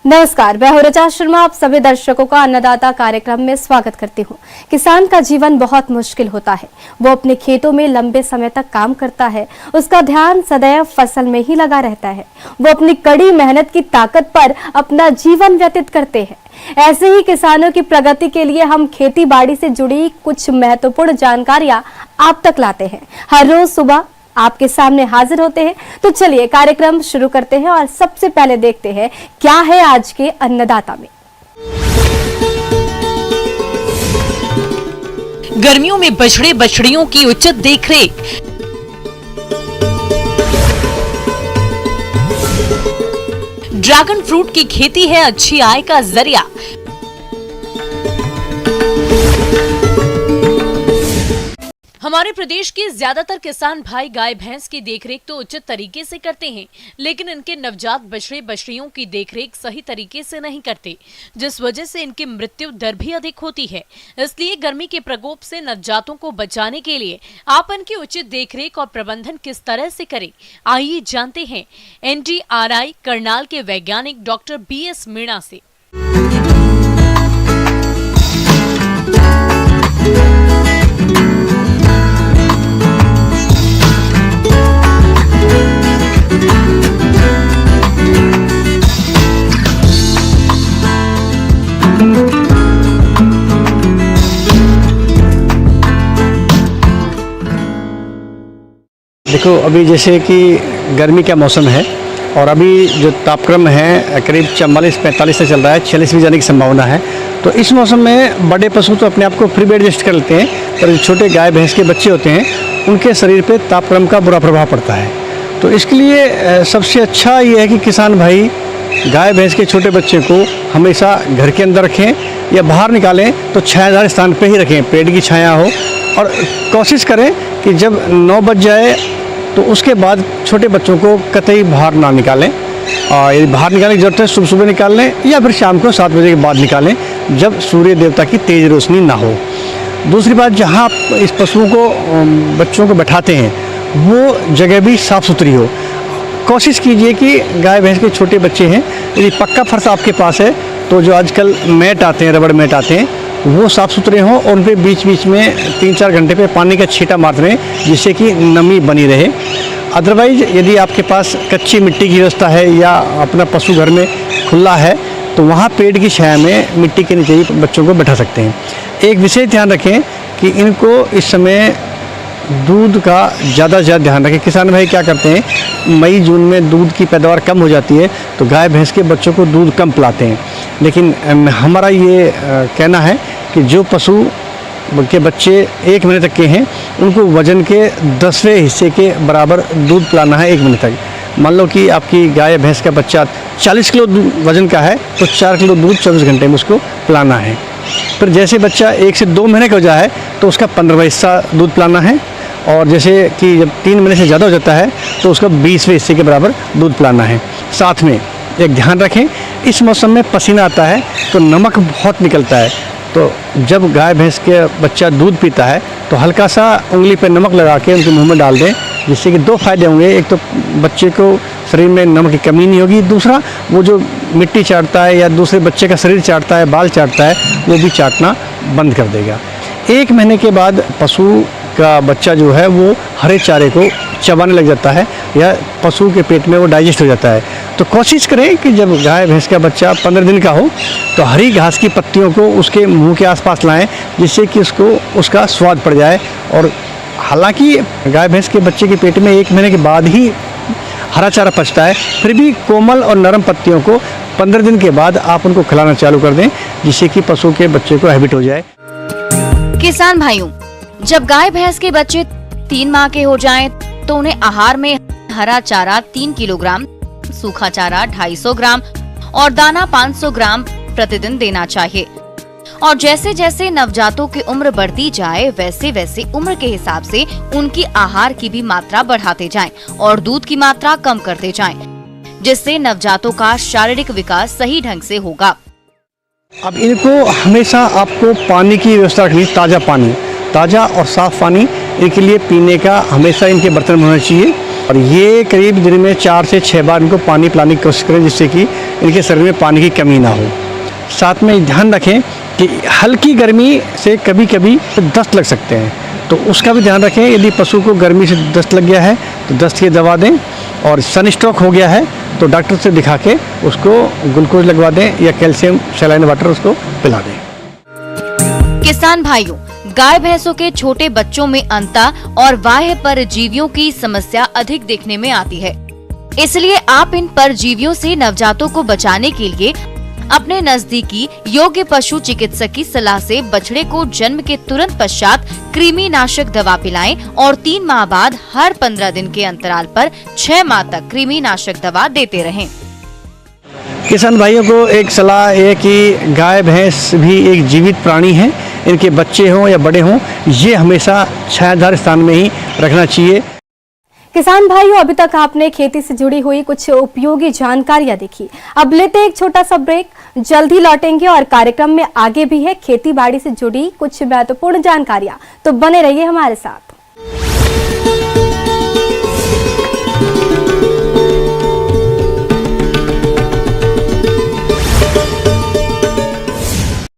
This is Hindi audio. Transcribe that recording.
नमस्कार, मैं रचा शर्मा आप सभी दर्शकों का अन्नदाता कार्यक्रम में स्वागत करती हूं। किसान का जीवन बहुत मुश्किल होता है। वो अपने खेतों में लंबे समय तक काम करता है। उसका ध्यान सदैव फसल में ही लगा रहता है। वो अपनी कड़ी मेहनत की ताकत पर अपना जीवन व्यतीत करते हैं। ऐसे ही किसानों की प्रगति के लिए हम खेती बाड़ी से जुड़ी कुछ महत्वपूर्ण जानकारियां आप तक लाते हैं। हर रोज सुबह आपके सामने हाजिर होते हैं। तो चलिए कार्यक्रम शुरू करते हैं और सबसे पहले देखते हैं क्या है आज के अन्नदाता में। गर्मियों में बछड़े बछड़ियों की उचित देखरेख, ड्रैगन फ्रूट की खेती है अच्छी आय का जरिया। हमारे प्रदेश के ज्यादातर किसान भाई गाय भैंस की देखरेख तो उचित तरीके से करते हैं, लेकिन इनके नवजात बछड़े बछड़ियों की देखरेख सही तरीके से नहीं करते, जिस वजह से इनकी मृत्यु दर भी अधिक होती है। इसलिए गर्मी के प्रकोप से नवजातों को बचाने के लिए आप इनकी उचित देखरेख और प्रबंधन किस तरह से करें, आइए जानते हैं NDRI करनाल के वैज्ञानिक डॉक्टर BS मीणा से। देखो, अभी जैसे कि गर्मी का मौसम है और अभी जो तापक्रम है करीब 44-45 से चल रहा है, 46 भी जाने की संभावना है। तो इस मौसम में बड़े पशु तो अपने आप को फिर भी एडजस्ट कर लेते हैं, पर जो छोटे गाय भैंस के बच्चे होते हैं उनके शरीर पे तापक्रम का बुरा प्रभाव पड़ता है। तो इसके लिए सबसे अच्छा ये है कि किसान भाई गाय भैंस के छोटे बच्चे को हमेशा घर के अंदर रखें या बाहर निकालें तो छायादार स्थान पर ही रखें, पेड़ की छाया हो। और कोशिश करें कि जब 9 बज जाए तो उसके बाद छोटे बच्चों को कतई बाहर ना निकालें, और यदि बाहर निकालने की जरूरत है सुबह सुबह निकाल लें या फिर शाम को 7 बजे के बाद निकालें, जब सूर्य देवता की तेज रोशनी ना हो। दूसरी बात, जहाँ आप इस पशुओं को बच्चों को बैठाते हैं वो जगह भी साफ़ सुथरी हो। कोशिश कीजिए कि गाय भैंस के छोटे बच्चे हैं, यदि पक्का फर्श आपके पास है तो जो आजकल मैट आते हैं, रबड़ मैट आते हैं, वो साफ़ सुथरे हों और उन पर बीच बीच में 3-4 घंटे पे पानी का छींटा मारते रहें, जिससे कि नमी बनी रहे। अदरवाइज़ यदि आपके पास कच्ची मिट्टी की व्यवस्था है या अपना पशु घर में खुला है तो वहाँ पेड़ की छाया में मिट्टी के नीचे ही बच्चों को बैठा सकते हैं। एक विशेष ध्यान रखें कि इनको इस समय दूध का ज़्यादा से ज़्यादा ध्यान रखें। किसान भाई क्या करते हैं, मई जून में दूध की पैदावार कम हो जाती है तो गाय भैंस के बच्चों को दूध कम पिलाते हैं। लेकिन हमारा ये कहना है कि जो पशु के बच्चे 1 महीने तक के हैं उनको वज़न के 10वें हिस्से के बराबर दूध पिलाना है 1 महीने तक। मान लो कि आपकी गाय भैंस का बच्चा 40 किलो वज़न का है तो 4 किलो दूध 24 घंटे में उसको पिलाना है। फिर जैसे बच्चा 1 से 2 महीने का हो जाए है तो उसका 15वां हिस्सा दूध पिलाना है, और जैसे कि जब 3 महीने से ज़्यादा हो जाता है तो उसका 20वें हिस्से के बराबर दूध पिलाना है। साथ में एक ध्यान रखें, इस मौसम में पसीना आता है तो नमक बहुत निकलता है, तो जब गाय भैंस के बच्चा दूध पीता है तो हल्का सा उंगली पर नमक लगा के उनके मुंह में डाल दें, जिससे कि 2 फायदे होंगे। एक तो बच्चे को शरीर में नमक की कमी नहीं होगी, दूसरा वो जो मिट्टी चाटता है या दूसरे बच्चे का शरीर चाटता है, बाल चाटता है, वो भी चाटना बंद कर देगा। 1 महीने के बाद पशु का बच्चा जो है वो हरे चारे को चबाने लग जाता है या पशु के पेट में वो डाइजेस्ट हो जाता है। तो कोशिश करें कि जब गाय भैंस का बच्चा 15 दिन का हो तो हरी घास की पत्तियों को उसके मुंह के आसपास लाएं, जिससे कि उसको उसका स्वाद पड़ जाए। और हालांकि गाय भैंस के बच्चे के पेट में 1 महीने के बाद ही हरा चारा पचता है, फिर भी कोमल और नरम पत्तियों को 15 दिन के बाद आप उनको खिलाना चालू कर दें, जिससे कि पशु के बच्चे को हैबिट हो जाए। किसान भाइयों, जब गाय भैंस के बच्चे 3 माह के हो जाएं, तो उन्हें आहार में हरा चारा 3 किलोग्राम, सूखा चारा 250 ग्राम और दाना 500 ग्राम प्रतिदिन देना चाहिए। और जैसे जैसे नवजातों की उम्र बढ़ती जाए वैसे वैसे उम्र के हिसाब से उनकी आहार की भी मात्रा बढ़ाते जाएं और दूध की मात्रा कम करते जाएं, जिससे नवजातों का शारीरिक विकास सही ढंग से होगा। अब इनको हमेशा आपको पानी की व्यवस्था रखनी, ताज़ा पानी, ताज़ा और साफ़ पानी इनके लिए पीने का हमेशा इनके बर्तन में होना चाहिए। और ये करीब दिन में 4 से 6 बार इनको पानी पिलाने की कोशिश करें, जिससे कि इनके शरीर में पानी की कमी ना हो। साथ में ध्यान रखें कि हल्की गर्मी से कभी कभी दस्त लग सकते हैं, तो उसका भी ध्यान रखें। यदि पशु को गर्मी से दस्त लग गया है तो दस्त की दवा दें, और सनस्ट्रोक हो गया है तो डॉक्टर से दिखा के उसको ग्लूकोज लगवा दें या कैल्शियम सलाइन वाटर उसको पिला दें। किसान भाइयों, गाय भैंसों के छोटे बच्चों में अंता और बाह्य परजीवियों की समस्या अधिक देखने में आती है। इसलिए आप इन परजीवियों से नवजातों को बचाने के लिए अपने नजदीकी योग्य पशु चिकित्सक की सलाह से बछड़े को जन्म के तुरंत पश्चात कृमिनाशक दवा पिलाएं और 3 माह बाद हर 15 दिन के अंतराल पर 6 माह तक कृमिनाशक दवा देते रहें। किसान भाइयों को एक सलाह है कि गाय भैंस भी एक जीवित प्राणी है। इनके बच्चे हों या बड़े हों, ये हमेशा छायादार स्थान में ही रखना चाहिए। किसान भाइयों, अभी तक आपने खेती से जुड़ी हुई कुछ उपयोगी जानकारियां देखी। अब लेते हैं एक छोटा सा ब्रेक, जल्द ही लौटेंगे और कार्यक्रम में आगे भी है खेती बाड़ी से जुड़ी कुछ महत्वपूर्ण जानकारियां, तो बने रहिए हमारे साथ।